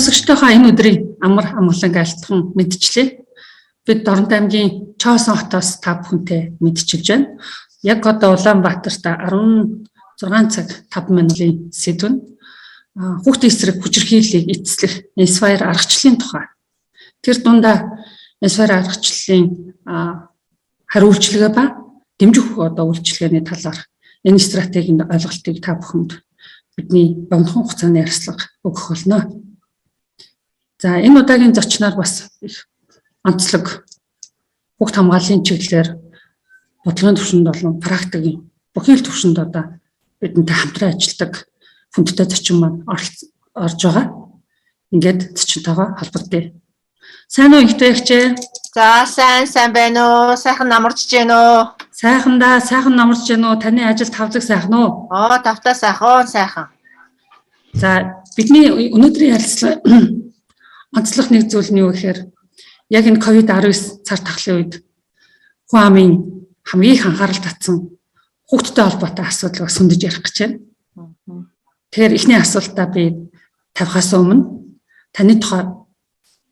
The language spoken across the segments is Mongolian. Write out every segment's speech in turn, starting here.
Сонсогчдойхоо энэ өдрийн амар амгалан айлтхан мэдчлээ. Бид Дорнод аймгийн Чоосон хотоос та бүхэнтэй мэдчилж байна. Яг одоо Улаанбаатарт 16 цаг 5 минутын сэдв нь хүүхдийн эсрэг хүчирхийллийг эцэслэх Inspire аргачлалын тухай. Тэр дундаа Inspire аргачлалын хариу үйлчилгээ ба дэмжих үйлчилгээний талаар энэ стратегийн ойлголтыг та бүхэнд бидний богино хугацааны ярилцлага өгөх болно. За энэ удаагийн зочноор бас их онцлог хүүхд хамгааллын чиглэлээр бодлогын түвшинд болон практикийн бүхий л түвшинд одоо бидэнтэй хамтран ажилладаг хүндтэй зочин маань орж байгаа. Ингээд зочинтойгоо холбогдъё. Сайн уу ихтэйгчээ? За сайн байна уу? Сайхан намарч гэнэ үү? Сайхан намарч гэнэ үү? Таны ажил тавлаг сайхан уу? Тавтаа сайхан. За бидний өнөөдрийн ярилцлага онцлог нэг зүйл нь юу гэхээр яг энэ COVID-19 цар тахлын үед хүн амын хамгийн их анхаарал татсан хүүхдтэй холбоотой асуудлыг сүндэж ярих гэж байна. Тэгэхээр эхний асуултаа би тавихаас өмнө таны тухай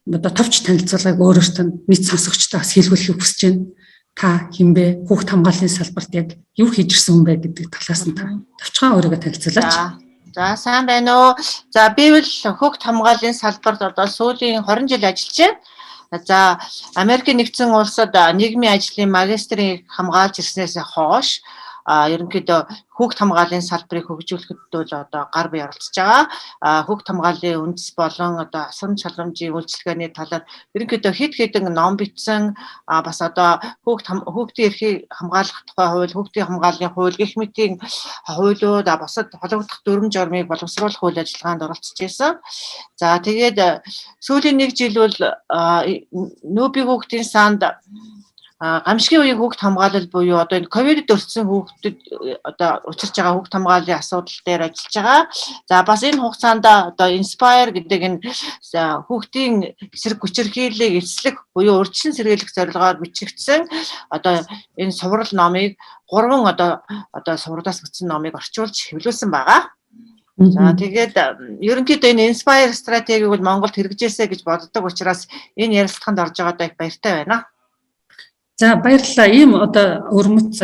одоо товч танилцуулгыг өөрөөсөө нийт сонсогчдоо бас хэлгүүлэхийг хүсэж байна. Та хэн бэ? Хүүхд хамгааллын салбарт яг юу хийж ирсэн хүн бэ гэдэг талаас нь та товчхон өөрийгөө танилцуулаач. За сайн байна уу? За би бол хүүхд хамгааллын салбарт одоо сүүлийн 20 жил ажиллаж байна. За Америкийн нэгдсэн улсад нийгмийн ажлын магистрийг хамгаалж ирснээс хойш ерөнхийдөө хүүхд хамгааллын салбарыг хөгжүүлэхэд бол одоо гар бие оролцож байгаа. Хүүхд хамгааллын үндэс болон одоо асуун шалгамжийн үйлчилгээний талаар ерөнхийдөө хэд хэдэн ном бичсэн бас одоо хүүхдийн эрхийг хамгаалах тухай хууль, хүүхдийн хамгааллын хууль, гэх мэтийн хуулиуд бусад холбогдох дүрм журмыг боловсруулах үйл ажиллагаанд оролцож байсан. За тэгээд сүүлийн 1 жил бол нүүбий хүүхдийн санд гамшигын үеийн хүүхд хамгаалал буюу одоо энэ ковид өртсөн хүүхдэд одоо учирч байгаа хүүхд хамгааллын асуудал дээр ажиллаж байгаа. За бас энэ хугацаанд одоо Inspire гэдэг энэ хүүхдийн эсрэг хүчирхийллийг эцэслэх буюу урьдчилан сэргийлэх зорилгоор бичигдсэн одоо энэ суврал номыг 3 одоо сувралаас бүтсэн номыг орчуулж хэвлүүлсэн байгаа. За тэгээд ерөнхийдөө энэ Inspire стратегийг бол Монголд хэрэгжүүлсэ гэж боддог учраас энэ ярилцлаганд орж байгаадаа их баяртай байна. За баярлалаа. Ийм одоо өрмөц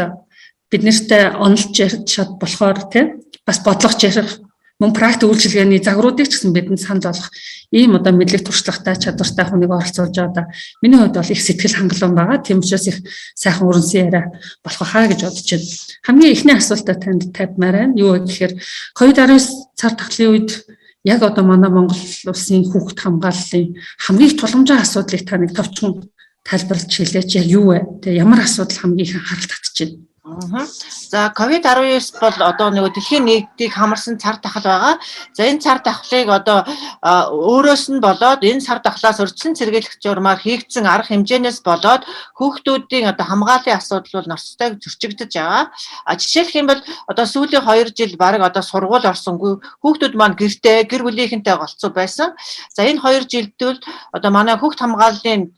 бид нартай онолж ярих шат болохоор тийм бас бодлогоч ярих мөн практик үйлчилгээний загваруудыг ч гэсэн бидэнд санал болгох ийм одоо мэдлэг туршлагатай чадвартай хүнийг оролцуулж байгаа. Миний хувьд бол их сэтгэл хангалуун байгаа. Тийм учраас их сайхан өрнсөн яриа болох хаа гэж бодож байна. Хамгийн эхний асуултаа танд тавьмаар байна. Юу гэхээр COVID-19 цар тахлын үед яг одоо манай Монгол улсын хүүхд хамгааллын хамгийн их тулгамжийн асуудлыг та нэг товчхон тайлбарлаж хэлээч. Яг юу вэ? Тэгээ ямар асуудал хамгийн их анхаарал татчихэв? За COVID-19 бол одоо нэг дэлхийн нийтийг хамарсан цар тахал байгаа. За энэ цар тахлыг одоо өөрөөс нь болоод энэ цар тахлаас урьдчилан сэргийлэх журмаар хийгдсэн арга хэмжээнээс болоод хүүхдүүдийн одоо хамгааллын асуудал бол ноцтой зөрчигдөж байгаа. Жишээлх юм бол одоо сүүлийн 2 жил баг одоо сургууль орсонгүй хүүхдүүд маань гэртээ гэр бүлийнхэнтэй голцоо байсан. За энэ 2 жилдээ одоо манай хүүхд хамгааллын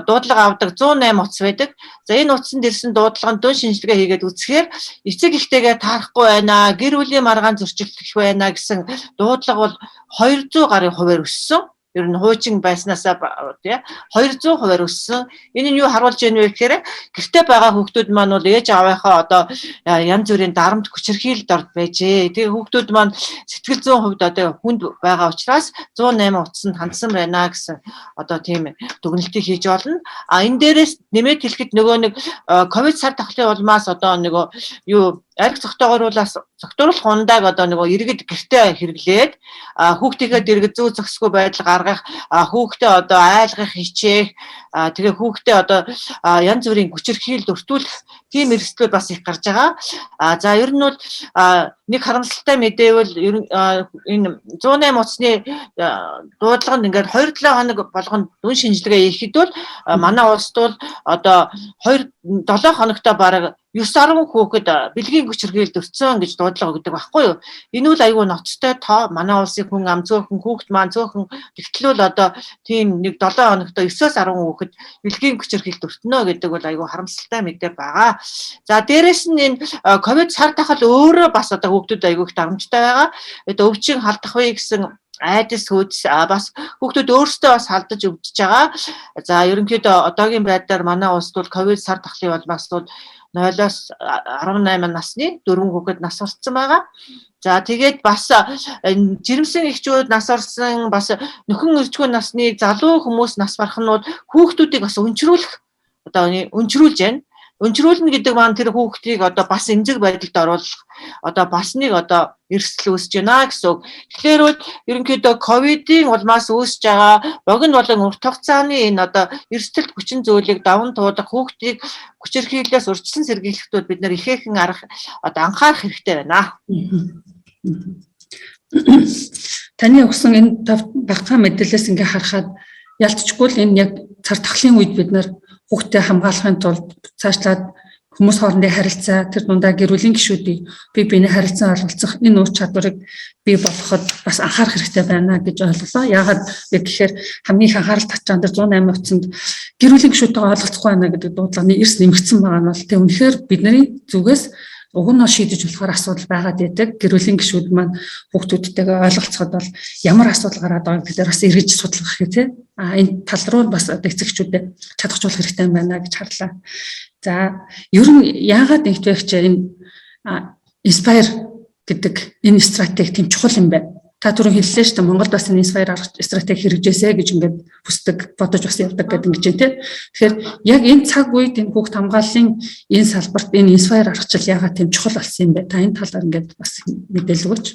дуудлага авдаг 108 утас байдаг. За энэ утсанд ирсэн дуудлаганд дүн шинжилгээ хийгээд үзэхээр эцэг эхтэйгээ таарахгүй байна, гэр бүлийн маргаан зөрчигдөх байна гэсэн дуудлага бол 200 гаруй хувиар өссөн. Ер нь хуучин байснаасаа тий 200% өссөн. Энэ нь юу харуулж байна вэ гэхээр гэртээ байгаа хүүхдүүд маань бол ээж аавынхаа одоо янз бүрийн дарамт хүчирхийлэлд орд байжээ. Тэгээ хүүхдүүд маань сэтгэл зүйн хувьд одоо хүнд байгаа учраас 108 утсанд хандсан байна гэсэн одоо тийм дүгнэлтийг хийж болно. Энэ дээрээс нэмээд хэлэхэд нөгөө нэг ковид цар тахлын улмаас одоо нөгөө юу арх зохицуулах ундааг одоо нөгөө иргэд гэртээ хэрэглээд хүүхдийнхээ дэргэд зүү зохисгүй байдал гаргах, хүүхдээ одоо айлгах, хичээх, тэгээ хүүхдээ одоо янз бүрийн хүчирхийлэлд өртүүлэх тийм эрсдлүүд бас их гарч байгаа. За ер нь бол нэг харамсалтай мэдээ бол энэ 108 утасны дуудлага нь ингээд 2-7 хоног болгоно дүн шинжилгээ хийхэд бол манай улсд бол одоо 2-7 хоногтой бараг 9-10 хүүхэд бэлгийн хүчирхийлэлд өртсөн гэж дуудлага өгдөг байхгүй юу? Энэ үл аюу ноцтой тоо манай улсын хүн ам цөөхөн хүүхэд маань цөөхөн тэгтлүүл одоо тийм нэг 7 хоногт 9-10 хүүхэд бэлгийн хүчирхийлэлд өртнө гэдэг бол аюу харамсалтай мэдээ байгаа. За дээрэс нь энэ ковид цар тахал өөрөө бас одоо хүүхдүүд аюу их дарамжтай байгаа. Одоо өвчин халдах үе гэсэн айдас хүйс бас хүүхдүүд өөрсдөө бас халдаж өвдөж байгаа. За ерөнхийдөө одоогийн байдлаар манай улсд бол ковид сар тахлын улмаас бол 0-оос 18 насны 4 хүүхэд нас орсон байгаа. За тэгээд бас жирэмсэн эхчүүд нас орсон бас нөхөн өрчгөө насны залуу хүмүүс нас барах нь бол хүүхдүүдийг бас өнчрүүлж байна. Өнчрүүлнэ гэдэг маань тэр хүүхдийг одоо бас эмзэг байдалд оруулах одоо бас нэг одоо эрсдэл үүсэж байна гэсэн үг. Тэгэхээр бол ерөнхийдөө ковидын улмаас үүсэж байгаа богино болон урт хугацааны энэ одоо эрсдэлт хүчин зүйлийг даван туулах хүүхдийг хүчирхийллээс урьдчилан сэргийлэхдээ бид нэр ихээхэн анхаарах хэрэгтэй байна. Таны өгсөн энэ багахан мэдээлэлээс ингээ харахад ялцчихгүй л энэ яг цар тахлын үед бид нар хүүхдэд хамгаалахын тулд цаашлаад хүмүүс хоорондын харилцаа тэр дундаа гэр бүлийн гишүүдийг бие биенээ харилцан ойлголцох энэ ур чадварыг бий болгоход бас анхаарах хэрэгтэй байна гэж ойлголоо. Яагаад гэхээр хамгийн их анхаарал татсан дээр 108 утсанд гэр бүлийн гишүүдтэйгээ ойлголцохгүй байна гэдэг дуудлагын эрс нэмэгдсэн байгаа нь бол тэг үнэхээр бидний зүгээс уг нь шийдэж болохоор асуудал байгаад байдаг. Гэр бүлийн гишүүд маань хүүхдүүдтэйгээ ойлголцоход бол ямар асуудал гараад байгааг бид бас эргэж судлах хэрэгтэй тийм. Энэ тал руу бас эцэгчүүдэд чадахжуулах хэрэгтэй байна гэж харлаа. За ер нь яагаад нэгтвэх чи энэ Inspire гэдэг энэ стратеги тийм чухал юм бэ? Та түрүү хэллээ шүү дээ Монголд бас энэ Inspire стратеги хэрэгжээсэ гэж ингээд хүсдэг бодож бас явдаг гэдэг ингэж байна тийм. Тэгэхээр яг энэ цаг үед энэ хүүхд хамгааллын энэ салбарт энэ Inspire аргачлал яагаад тийм чухал болсон юм бэ? Та энэ талаар ингээд бас мэдээлэл өгөөч.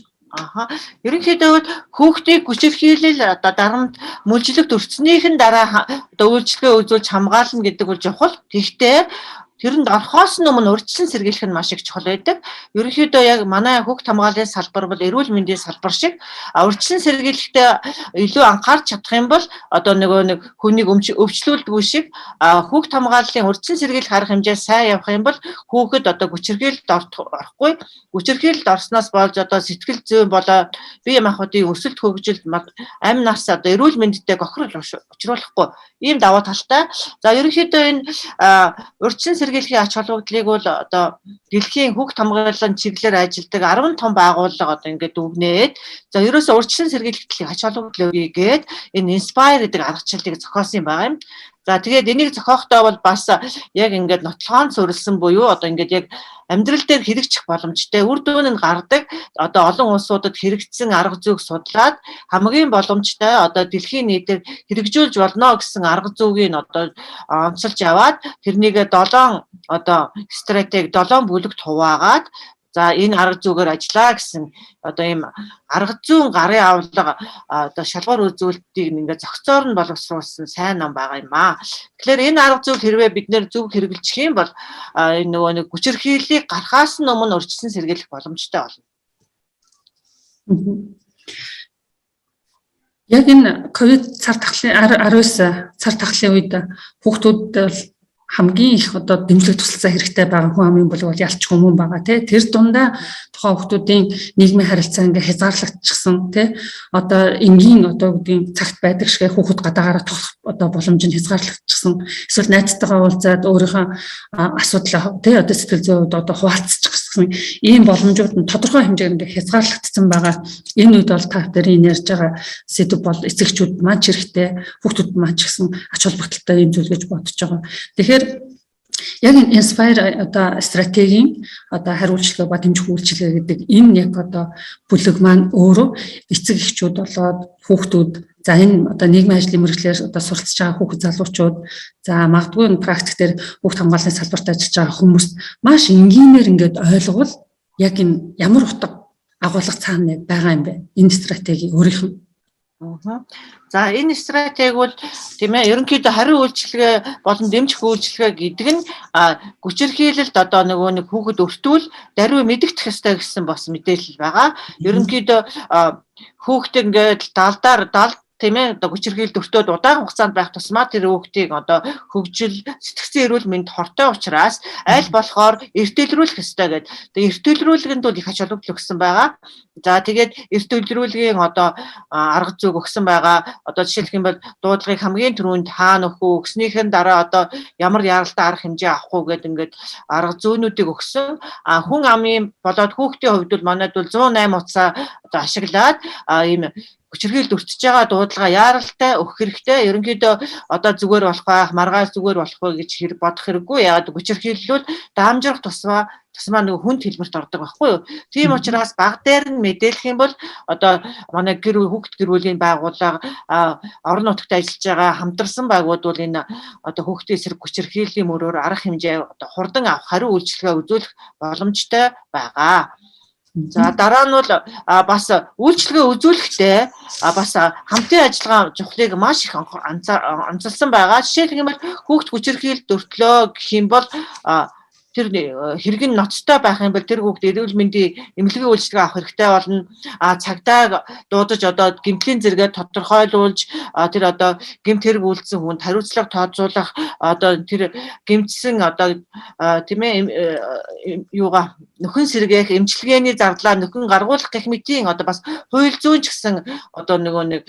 Ерөнхийдөө хүүхдийг хүчирхийлэл одоо дарамт мүлжлэгт өртснийхэн дараа одоо үйлчлэгээ үзүүлж хамгаална гэдэг бол чухал. Гэхдээ тэрэнд орохоос өмнө урьдчилан сэргийлэх нь маш их чухал байдаг. Ерөнхийдөө яг манай хүүхд хамгааллын салбар бол эрүүл мэндийн салбар шиг урьдчилан сэргийлэхдээ илүү анхаарч чадах юм бол одоо нэг хүнийг өвчлүүлдэггүй шиг хүүхд хамгааллын урьдчилан сэргийлэх арга хэмжээ сайн явах юм бол хүүхэд одоо хүчирхийлэлд орохгүй. Хүчирхийлэлд орсноос болж одоо сэтгэл зүйн болоод бие махбодын өсөлт хөгжилд амь нас одоо эрүүл мэндэд гохрол учруулахгүй ийм даваа талтай. За ерөнхийдөө энэ урьдчилан сэргийлэхийн ач холбогдлыг бол одоо дэлхийн хүүхд хамгааллын чиглэлээр ажилладаг 10 том байгууллага одоо ингээд үгнээд за ерөөсөө урьдчилан сэргийлэх ач холбогдлыг гээд энэ Inspire гэдэг аргачлалыг зохиосон байгаа юм. За тэгээд энийг зохиохдоо бол бас яг ингээд нотлохоон суурилсан буюу одоо ингээд яг амьдрал дээр хэрэгжих боломжтой үр дүн нь гардаг одоо олон улсуудад хэрэгжсэн арга зүйг судлаад хамгийн боломжтой одоо дэлхийн нийтэд хэрэгжүүлж болно гэсэн арга зүйг нь одоо онцолж аваад тэрнийг 7 одоо стратеги 7 бүлэгт хуваагаад за энэ арга зүйгээр ажиллаа гэсэн одоо ийм арга зүйн гарын авлага одоо шалгуур үзүүлэлтийг ингээд зохицоор нь боловсруулсан сайн ном байгаа юм аа. Тэгэхээр энэ арга зүйг хэрвээ бид нэр зөв хэрэгжилчих юм бол энэ нөгөө нэг хүчирхийллийг гарахаас нь өмнө урьдчилан сэргийлэх боломжтой болно. Яг энэ ковид цар тахлын 19 цар тахлын үед хүүхдүүд хамгийн их одоо дэмжлэг туслалцаа хэрэгтэй байгаа хүн амын бүлэг бол ялч хүмүүн байгаа тий. Тэр дундаа тухайн хүүхдүүдийн нийгмийн харилцаа ингээ хязгаарлагдчихсан тий. Одоо энгийн одоо гэдгийг цагт байдаг шиг хүүхэд гадаагаараа тулах одоо боломж нь хязгаарлагдчихсан. Эсвэл найзтайгаа уулзаад өөрийнхөө асуудлаа тий одоо сэтгэл зүйн хувьд одоо хуваалцчихсан ийм боломжууд нь тодорхой хэмжээгээр ингээ хязгаарлагдсан байгаа. Энэ үед бол та бүхэн ярьж байгаа сэдв бол эцэгчүүд маань ч хэрэгтэй, хүүхдүүд маань ч гэсэн ач холбогдолтой юм зүйл гэж бодож байгаа. Тэгэхээр яг энэ Inspire одоо стратегийн одоо хариуцлага ба дэмжих үйлчилгээ гэдэг энэ яг одоо бүлэг маань өөрөө эцэг эхчүүд болоод хүүхдүүд за энэ одоо нийгмийн ажлын мэргэжлэр одоо суралцж байгаа хүүхэд залуучууд за магадгүй энэ практик дээр хүүхд хамгааллын салбарт ажиллаж байгаа хүмүүс маш энгийнээр ингээд ойлгол яг энэ ямар утга агуулга цаана байгаа юм бэ энэ стратеги өөрийнх нь. За энэ стратеги бол тийм ээ ерөнхийдөө хариу үйлчилгээ болон дэмжих үйлчилгээ гэдэг нь хүчирхийлэлд одоо нөгөө нэг хүүхэд өртвөл даруй мэдэгдэх ёстой гэсэн бас мэдээлэл байгаа. Ерөнхийдөө хүүхэд ингээд далдаар тийм ээ одоо хүчирхийлэлд өртөөд удаан хугацаанд байх тусмаа тэр хүүхдийг одоо хөгжил сэтгцэн эрүүл мэнд хортой учраас аль болохоор эртэлрүүлэх ёстой гэдэг. Тэгээ эртэлрүүлгэнд бол их ач холбогдол өгсөн байгаа. За тэгээд эртэлрүүлгийн одоо арга зүйг өгсөн байгаа. Одоо жишээлх юм бол дуудлагыг хамгийн түрүүнд хаана өгөх үү, өгснийхэн дараа одоо ямар яралтай арга хэмжээ авах уу гэдэг ингээд арга зүйнүүдийг өгсөн. Хүн амын болоод хүүхдийн хувьд бол манайд бол 108 утсаа одоо ашиглаад ийм хүчирхийлэлд өртөж байгаа дуудлага яаралтай өгөх хэрэгтэй. Ерөнхийдөө одоо зүгээр болох байх, маргааш зүгээр болох вэ гэж бодох хэрэггүй. Яагаад хүчирхийллүүд даамжрах тусмаа нөгөө хүнд хэлбэрт ордог байхгүй юу? Тийм учраас баг дээр нь мэдээлэх юм бол одоо манай хүүхд гэр бүлийн байгууллага орон нутагт ажиллаж байгаа хамтарсан байгууд бол энэ одоо хүүхдийн эсрэг хүчирхийллийн мөрөөр арга хэмжээ одоо хурдан авах хариу үйлчилгээ үзүүлэх боломжтой байгаа. За дараа нь бол бас үйлчилгээ үзүүлэхдээ бас хамтын ажиллагаа чухлыг маш их онцолсон байгаа. Жишээлх юм бол хүүхд хүчирхийлэлд өртлөө гэх юм бол тэр хэрэг нь ноцтой байх юм бол тэр хүүхд эрүүл мэндийн эмнэлгийн үйлчилгээ авах хэрэгтэй болно. Цагдаа дуудаж одоо гэмтлийн зэрэгээ тодорхойлуулж тэр одоо гэмт хэрэг үйлдсэн хүнд хариуцлага тооцоолох одоо тэр гэмтсэн одоо тийм ээ юугаа нөхөн сэргээх эмчилгээний зардлаа нөхөн гаргуулах гэх мэтийн одоо бас хууль зүйн ч гэсэн одоо нөгөө нэг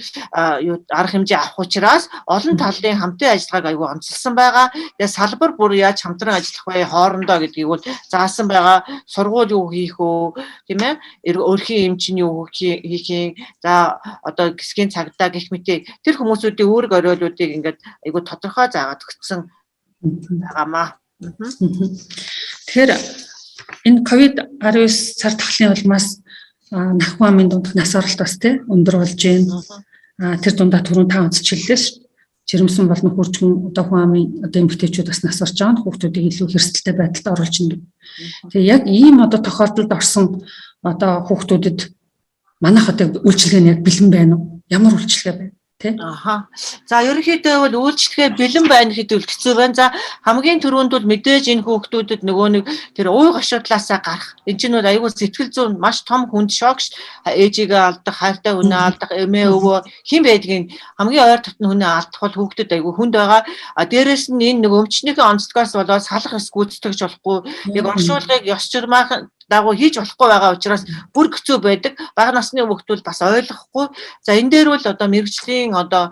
арга хэмжээ авах учраас олон талын хамтын ажиллагааг аягүй онцлсан байгаа. Тэгээ салбар бүр яаж хамтран ажиллах вэ хоорондоо гэдгийг бол заасан байгаа. Сургууль юу хийх үү, тийм ээ? Өөрхийн эмчийн юу хийх юм. За одоо гисгийн цагдаа гэх мэт тэр хүмүүсүүдийн үүрэг оройлуудыг ингээд айгүй тодорхой заагаад өгсөн байгаамаа. Тэгэхээр энэ COVID-19 цар тахлын улмаас нахуй амын дунд нас оролт бас өндөр болж байна. Тэр дундаа түрүүн та онцчлээ. Жирэмсэн болон хурцгэн одоо хүн амын одоо эмэгтэйчүүд бас нас орж байгаа нь хүүхдүүдийг илүү хэрсэлтэй байдалд оруулж байна. Тэгээ яг ийм одоо тохиолдолд орсон одоо хүүхдүүдэд манайх одоо үйлчилгээ нь яг бэлэн байна уу? Ямар үйлчилгээ байна? За ерөнхийдөө бол үйлчлэгээ бэлэн байна гэдэг үл хэцүү байна. За хамгийн түрүүнд бол мэдээж энэ хүүхдүүдэд нөгөө нэг тэр ууй гашуудлаасаа гарах. Энэ чинь бол аюул сэтгэл зүйн маш том хүнд шок. Ээжигээ алдах, хайртай хүнээ алдах, эмээ өвөө хэн байдгийг хамгийн ойр дотны хүнээ алдах бол хүүхдэд аюул хүнд байгаа. Дээрээс нь энэ нэг өмчнийхээ онцлогоос болоод салах эс гүйцэтгэж болохгүй. Яг оршуулгыг ёс журмаахан дагуу хийж болохгүй байгаа учраас бүр хэцүү байдаг. Бага насны хүүхдүүд бас ойлгохгүй. За энэ дээр бол одоо мэрэгжлийн одоо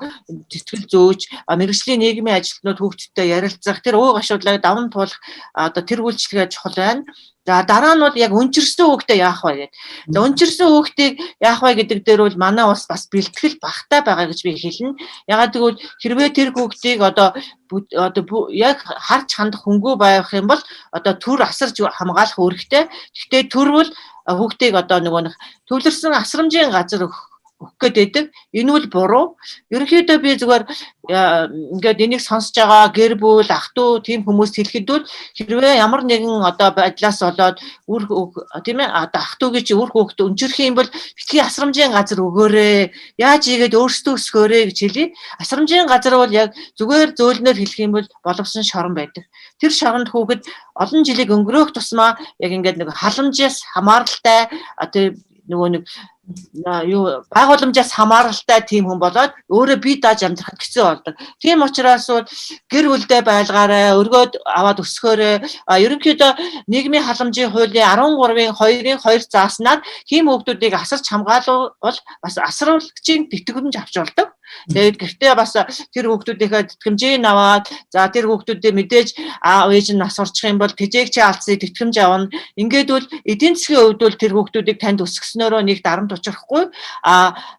сэтгэл зүйч, мэрэгжлийн нийгмийн ажилтнууд хүүхдүүдтэй ярилцах, тэр ууг гашуудлыг даван туулах одоо тэр үйлчлэгээ чухал байна. За дараа нь бол яг өнчирсэн хүүхдээ яах вэ гэдэг. За өнчирсэн хүүхдийг яах вэ гэдэг дээр бол манай улс бас бэлтгэл багтаа байгаа гэж би хэлнэ. Ягаад гэвэл хэрвээ тэр хүүхдийг одоо яг харж хандах хөнгөө байх юм бол одоо төр асарж хамгаалах үүрэгтэй. Гэхдээ төр бол хүүхдийг одоо нөгөө төвлөрсөн асрамжийн газар өгөх гээд байдаг. Энэ үл буруу. Ерөнхийдөө би зүгээр ингээд энийг сонсож байгаа гэр бүл, ах トゥ тийм хүмүүст хэлэхэд бол хэрвээ ямар нэгэн одоо байдлаас болоод тийм ээ одоо ах トゥ гэж үр хүүхд өнчөрөх юм бол битгий асрамжийн газар өгөөрэй. Яаж ийгээд өөрсдөө өсгөөрэй гэж хэлье. Асрамжийн газар бол яг зүгээр зөөлнөр хэлэх юм бол боловсон шорон байдаг. Тэр шоронд хүүхэд олон жилиг өнгөрөөх тусмаа яг ингээд нэг халамжаас хамааралтай одоо нөгөө нэг байгууламжаас хамааралтай тийм хүн болоод өөрөө бие дааж амьдрахад хэцүү болдог. Тийм учраас бол гэр бүлдээ байлгаарай, өргөөд аваад өсгөөрэй. Ерөнхийдөө нийгмийн халамжийн хуулийн 13-ийн 2-ын 2 зааснаар тийм хүүхдүүдийг асарч хамгаалал бол бас асруулагчийн тэтгэврэмж авч болдог. Тэгээд гэхдээ бас тэр хүүхдүүдийнхээ тэтгэмжийг аваад за тэр хүүхдүүдээ мэдээж аав ээж нь нас орчих юм бол тэжээг чи алдсыг тэтгэмж авна. Ингээд бол эдийн засгийн хувьд бол тэр хүүхдүүдийг танд өсгснөөрөө нэг дарамт учрахгүй.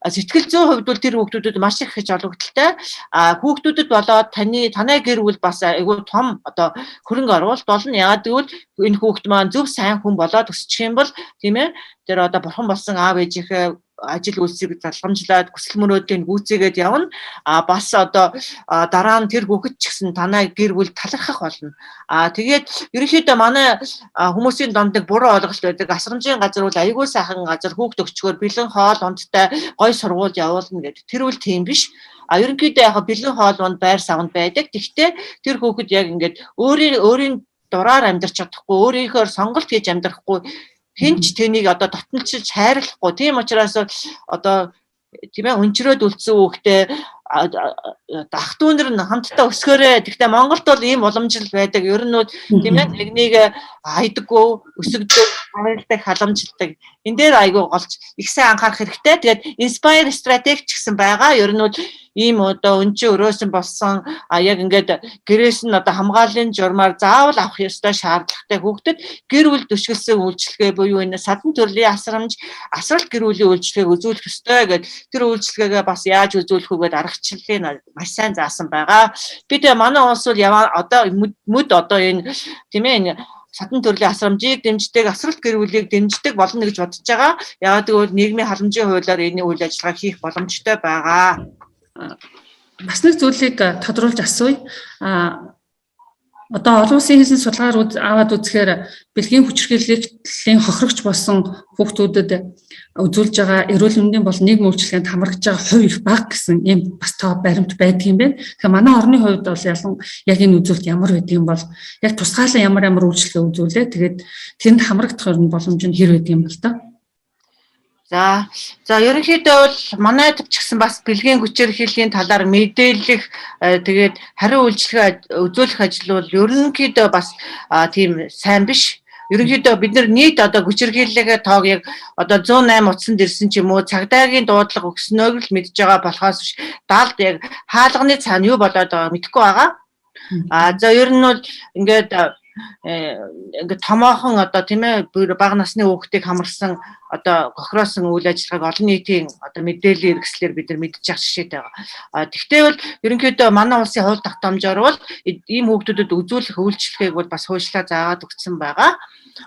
Сэтгэл зүйн хувьд бол тэр хүүхдүүдэд маш их хийж олгогдолтой. Хүүхдүүдэд болоод танай гэр бүл бас айгүй том одоо хөрөнгө оруулалт болно. Яагаад гэвэл энэ хүүхд маань зөв сайн хүн болоод өсчих юм бол тийм ээ тэр одоо бурхан болсон аав ээжийнхээ ажил үйлсийг залгамжлаад хүсэл мөрөөдлийн гүйцээгээд явна. Бас одоо дараа нь тэр хүүхэд ч гэсэн танай гэр бүл талархах болно. Тэгээд ерөнхийдөө манай хүмүүсийн донд буруу ойлголт байдаг. Асрамжийн газар бол аягүй сайхан газар хүүхд өгчгөөр бэлэн хоол ундтай гой сургууль явуулна гэдэг. Тэр үл тийм биш. Ерөнхийдөө яг бэлэн хоол унд байр савнд байдаг. Гэхдээ тэр хүүхэд яг ингээд өөрийн дураар амьдарч чадахгүй, өөрийнхөө сонголт хийж амьдрахгүй хинч тэнийг одоо дотнолчилж хайрлахгүй. Тийм учраас одоо тийм ээ өнчрөөд үлдсэн хүүхдээ ах トゥ нар нь хамтдаа өсгөөрэй. Гэхдээ Монголд бол ийм уламжлал байдаг. Ер нь бол тийм ээ нэгнийг хайдаггүй, өсгөдөг. авилдаг, халамжилдаг. Энэ дээр айгүй голч их сайн анхаарах хэрэгтэй. Тэгээд inspire стратеги ч гэсэн байгаа. Ер нь бол ийм одоо өнчи өрөөсөн болсон яг ингээд гэрээс нь одоо хамгааллын журмаар заавал авах ёстой шаардлагатай хүүхдэд гэр бүл түшгэлсэн үйлчлэгээ буюу энэ садан төрлийн асрамж, асралт гэр бүлийн үйлчлэгийг үзүүлэх ёстой гэдэг тэр үйлчлэгээ бас яаж үзүүлэх үгээд аргачлалыг маш сайн заасан байгаа. Бид манай улс бол одоо мүд одоо энэ тийм ээ энэ садан төрлийн асрамжийг дэмждэг, асралт гэр бүлийг дэмждэг болно гэж бодож байгаа. Яагаад гэвэл нийгмийн халамжийн хуулиар энэ үйл ажиллагаа хийх боломжтой байгаа. Бас нэг зүйлийг тодруулж асууя. Одоо олон улсын хийсэн судалгаар аваад үзэхээр бэлгийн хүчирхийллийн хохирогч болсон хүүхдүүдэд үзүүлж байгаа эрүүл мэндийн болон нийгмийн үйлчилгээнд хамрагдж байгаа хувь их бага гэсэн юм бас тоо баримт байдаг юм байна. Тэгэхээр манай орны хувьд бол яг энэ үзүүлэлт ямар байдаг юм бол яг тусгаалan ямар үйлчилгээ үзүүлээ. Тэгээд тэнд хамрагдах боломж нь хэр байдаг юм бол та. За ерөнхийдөө бол манайд ч гэсэн бас бэлгийн хүчирхийллийн талаар мэдээлэх тэгээд хариу үйлчлэгээ үзүүлэх ажил бол ерөнхийдөө бас тийм сайн биш. Ерөнхийдөө бид нар нийт одоо хүчирхийллээ тоог яг одоо 108 утсанд ирсэн ч юм уу цагдаагийн дуудлага өгснөөг л мэдж байгаа болохоос биш далд яг хаалганы цаана юу болоод байгааг мэдэхгүй байгаа. За ер нь бол ингээд томоохон одоо тийм ээ бага насны хүүхдийг хамарсан одоо гохироосон үйл ажиллагааг олон нийтийн одоо мэдээллийн хэрэгслээр бид нар мэдчих жишээтэй байгаа. Тэгвэл бол ерөнхийдөө манай улсын хууль тогтоомжоор бол ийм хүүхдүүдэд үзүүлэх үйлчлэгийг бол бас хуульчлаа заагаад өгсөн байгаа.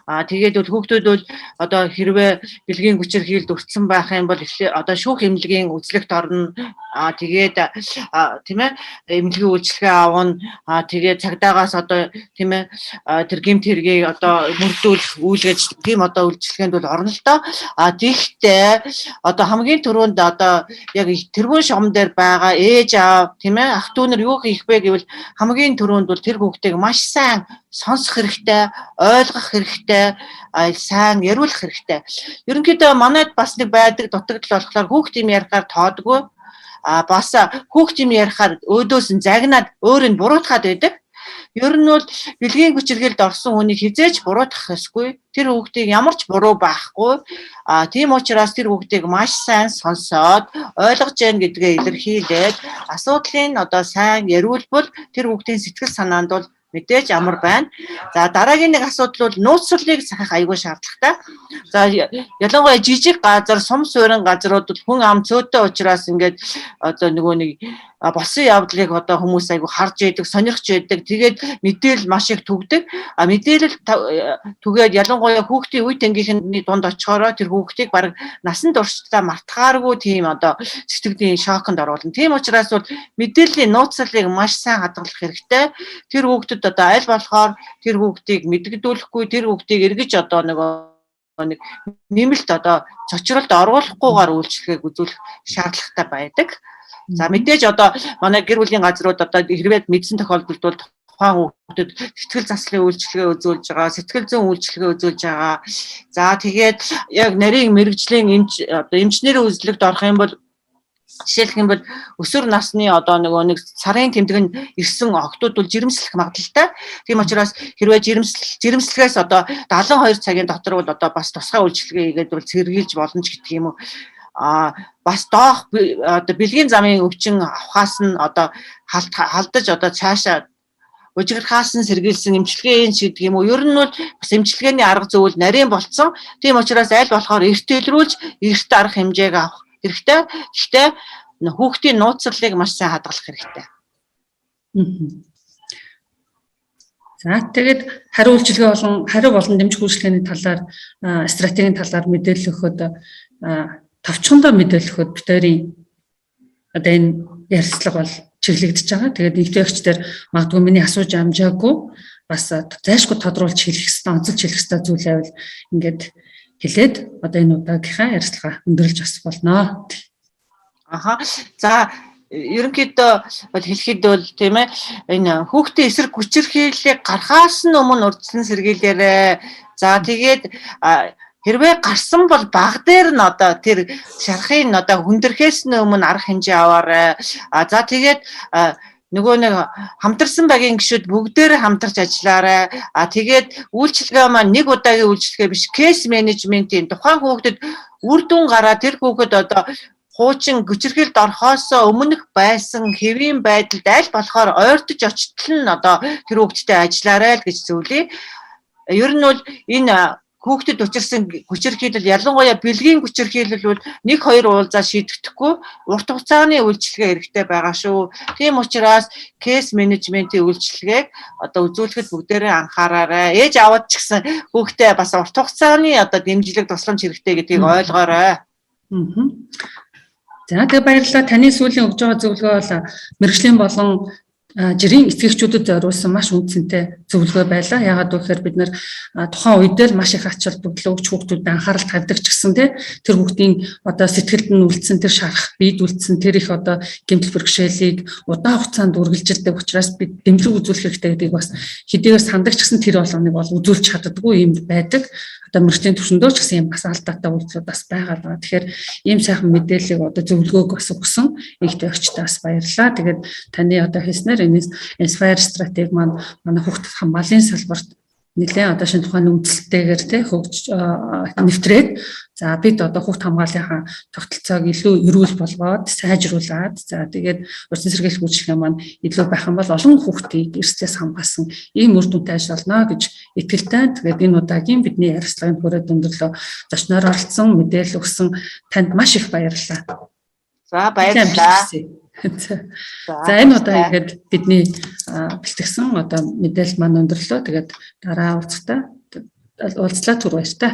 Тэгээд бол хүүхдүүд бол одоо хэрвээ бэлгийн хүчирхийлэлд өртсөн байх юм бол одоо шүүх эмнэлгийн үзлэгт орно. Тэгээд тийм ээ эмнэлгийн үйлчлэгээ авна. Тэгээд цагдаагаас одоо тийм ээ тэр гэмт хэргийг одоо мөрдүүлэх үйл ажиллагаа тийм одоо үйлчлэгээнд бол орно л доо. Тэгтээ одоо хамгийн түрүүнд одоо яг тэргүүн шугам дээр байгаа ээж аав тийм ээ ах дүү нар юу хийх вэ гэвэл хамгийн түрүүнд бол тэр хүүхдийг маш сайн сонсох хэрэгтэй, ойлгох хэрэгтэй, сайн яриулах хэрэгтэй. Ерөнхийдөө манайд бас нэг байдаг дутагдал болохоор хүүхд юм ярихаар тоодгүй. Бас хүүхд юм ярихаар өөдөөс нь загнаад өөрийг буруутгаад байдаг. Ер нь бол бэлгийн хүчирхийлэлд орсон хүнийг хизээж буруутгах ёсгүй. Тэр хүүхдийг ямар ч буруу байхгүй. Тийм учраас тэр хүүхдийг маш сайн сонсоод ойлгож яах гэдгээ илэрхийлээд асуудлын одоо сайн яриулбал тэр хүүхдийн сэтгэл санаанд бол мэдээж амар байна. За дараагийн нэг асуудал бол нууцлалыг сахих аягүй шаардлагатай. За ялангуяа жижиг газар, сум суурин газрууд хүн ам цөөтэй учраас ингээд одоо нөгөө нэг болсон явдлыг одоо хүмүүс аягүй харж яадаг, сонирхож яадаг. Тэгээд мэдээлэл маш их түгдэг. Мэдээлэл түгээд ялангуяа хүүхдийн үе тэнгийнхний дунд очихороо тэр хүүхдийг баг насан туршдаа мартахааргүй тийм одоо сэтгэлийн шоконд оруулна. Тийм учраас бол мэдээллийн нууцлалыг маш сайн хадгалах хэрэгтэй. Тэр хүүхдэд одоо аль болохоор тэр хүүхдийг мэдгдүүлэхгүй, тэр хүүхдийг эргэж одоо нэг нэмэлт одоо цочролд оруулахгүйгээр үйлчлэгийг үзүүлэх шаардлагатай байдаг. За мэдээж одоо манай гэр бүлийн газрууд одоо хэрвээ мэдсэн тохиолдолд бол тухайн хүүхдэд сэтгэл заслын үйлчлэгээ үзүүлж байгаа, сэтгэл зүйн үйлчлэгээ үзүүлж байгаа. За тэгээд яг нарийн мэрэгжлийн одоо эмчнэрийн үзлэгт орох юм бол жишээлх юм бол өсвөр насны одоо нэг сарын тэмдэг нь ирсэн охтууд бол жирэмслэх магадлалтай. Тийм учраас хэрвээ жирэмслэхээс одоо 72 цагийн дотор бол одоо бас тусгай үйлчлэгээ хийгээд бол сэргийлж болно ч гэдэг юм уу. Бас доох одоо бэлгийн замын өвчин авахаас нь одоо халдаж одоо цаашаа ужиграхаас нь сэргийлсэн эмчилгээ гэдэг юм уу. Ер нь бол бас эмчилгээний арга зөв нарийн болцсон. Тийм учраас аль болохоор эрт илрүүлж эрт арга хэмжээг авах хэрэгтэй. Гэхдээ хүүхдийн нууцлалыг маш сайн хадгалах хэрэгтэй. За тэгээд хариу үйлчилгээ болон дэмжих үйлчилгээний талаар стратегийн талаар мэдээлэл өгөхөд товчхондоо мэдээлэл өгөхөд битэрийн одоо энэ ярилцлага бол чиглэгдэж байгаа. Тэгээд нэгтгэгчдэр магадгүй миний асууж амжаагүй бас зайлшгүй тодруулж хэлэх хэвээр онцолж хэлэх хэвээр зүйл байвал ингээд хэлээд одоо энэ удаагийнхаа ярилцлага өндөрлж бас болно. За ерөнхийдөө бол хэлэхэд бол тийм ээ энэ хүүхдийн эсрэг хүчирхийллийг гарахаас нь өмнө урьдчилан сэргийлээрэ. За тэгээд хэрвээ гарсан бол баг дээр нь одоо тэр шарахын одоо хүндрэхээс нь өмнө арга хэмжээ аваарай. За тэгээд нөгөө нэг хамтарсан багийн гишүүд бүгдээрээ хамтарч ажиллаарай. Тэгээд үйлчлэгээ маань нэг удаагийн үйлчлэгээ биш, кейс менежментийн тухайн хүүхдэд үр дүн гараа тэр хүүхэд одоо хуучин гүчирхийлд орохоос өмнөх байсан хэвийн байдалд аль болохоор ойртож очтол нь одоо тэр хүүхэдтэй ажиллаарай л гэж зөвлөе. Ер нь бол энэ хүүхдэд учирсан гүчирхийлэл ялангуяа бэлгийн гүчирхийлэл бол 1-2 уулзаа шийдэгдэхгүй урт хугацааны үйлчилгээ хэрэгтэй байгаа шүү. Тийм учраас кейс менежментийн үйлчилгээг одоо үзүүлэхэд бүгдээрээ анхаараарай. Ээж аваад ч гэсэн хүүхдээ бас урт хугацааны одоо дэмжлэг тусламж хэрэгтэй гэдгийг ойлгоорой. За тэгээ баярлалаа. Таны сүүлийн өгж байгаа зөвлөгөө бол мэргэжлийн болон жирийн эцэгчүүдэд зориулсан маш үнцэнтэй зөвлөгөө байлаа. Яагаад гэвэл бид нэр тухайн үедээ л маш их ач холбогдол өгч хүүхдүүдэд анхаарал тавьдаг ч гэсэн тэр хүүхдийн одоо сэтгэлд нь үлдсэн тэр шарах, биед үлдсэн тэр их одоо гэмтэл бэрхшээлийг удаан хугацаанд үргэлжилдэг учраас бид дэмжлэг үзүүлэх хэрэгтэй гэдгийг бас хэдийгээр сандаг ч гэсэн тэр болгоныг бол үзүүлж чаддаггүй юм байдаг. Одоо мөрчлийн төвшөндөө ч гэсэн юм бас алдаатай үйлдэлүүд бас байгаа. Тэгэхээр ийм сайхан мэдээллийг одоо зөвлөгөөг бас өгсөн их төвчтэй бас баярлалаа. Тэгээд таны одоо хэлснээр энэ Inspire стратеги маань манай хүүхдэд хамгааллын салбарт нэлээд одоо шинэ тухайн үндэслэлтэйгээр хөгж нэвтрээд за бид одоо хүүхд хамгааллынхаа тогтолцоог илүү эрүүл болгоод сайжруулад за тэгээд урьдчилан сэргийлэх үйлчилгээ маань илүү байх юм бол олон хүүхдийг эрсдлээс хамгаалсан ийм үр дүнтэй ажиллана гэж итгэлтэй. Тэгээд энэ удаагийн бидний ярилцлагын хүрээд өндөрлөө зочноор оролцсон мэдээлэл өгсөн танд маш их баярлалаа. За баярлалаа. За энэ удаа ихэд бидний бэлтгэсэн одоо мэдээлэл маань өндөрлөө. Тэгээд дараа уулзалтаа түр баяр та.